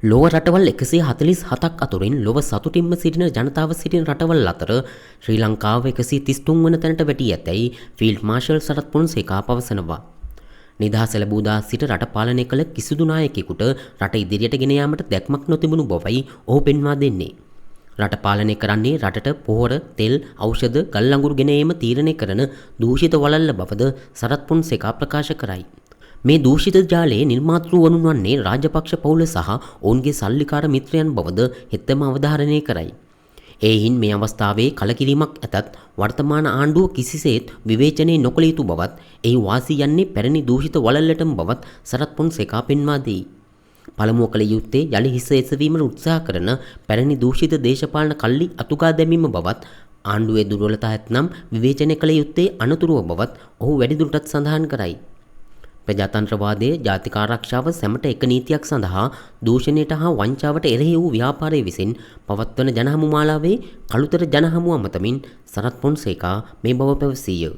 ලොව රටවල් 147ක් අතුරින් ලොව සතුටින්ම සිටින ජනතාව සිටින රටවල් අතර ශ්‍රී ලංකාව 133 වන තැනට වැටී ඇතැයි ෆීල්ඩ් මාර්ෂල් සරත් පොන්සේකා පවසනවා. නිදහස ලැබූ දා සිට රට පාලනය කළ කිසිදු නායකයෙකුට රට ඉදිරියට ගෙන යාමට දැක්මක් නොතිබුණු බවයි ඔහු පෙන්වා දෙන්නේ. රට පාලනය කරන්නේ රටට පොහොර, තෙල්, ඖෂධ, ගල් අඟුරු ගෙන ඒම තීරණය කරන දූෂිත වළල්ල බවද සරත් පොන්සේකා ප්‍රකාශ කරයි. මේ දූෂිත ජාලයේ නිර්මාතෘ වනුන් වන්නේ රාජපක්ෂ පවුල සහ ඔවුන්ගේ සල්ලිකාර මිත්‍රයන් බවද හෙතෙම අවධාරණය කරයි. එයින් මේ අවස්ථාවේ කලකිරීමක් ඇතත් වර්තමාන ආණ්ඩුව කිසිසේත් විවේචනය නොකළ යුතු බවත් එහි වාසී යන්නේ පැරණි දූෂිත වළල්ලටම බවත් සරත් පොන්සේකා පෙන්වා දෙයි. පළමුව කළ යුත්තේ යලි හිස එසවීමට උත්සාහ කරන පැරණි දූෂිත දේශපාලන කල්ලි අතුගා දැමීම බවත් ආණ්ඩුවේ දුර්වලතා ඇතනම් විවේචනය කළ යුත්තේ අනතුරුව බවත් ඔහු වැඩිදුරටත් සඳහන් කරයි. ප්‍රජාතන්ත්‍රවාදයේ ජාතික ආරක්ෂාව සැමට එක නීතියක් සඳහා දූෂණයට හා වංචාවට එරෙහි වූ ව්‍යාපාරය විසින් පවත්වන ජනහමු මාලාවේ කළුතර ජනහමු අමතමින් සරත් පොන්සේකා මේ බව පැවසීය.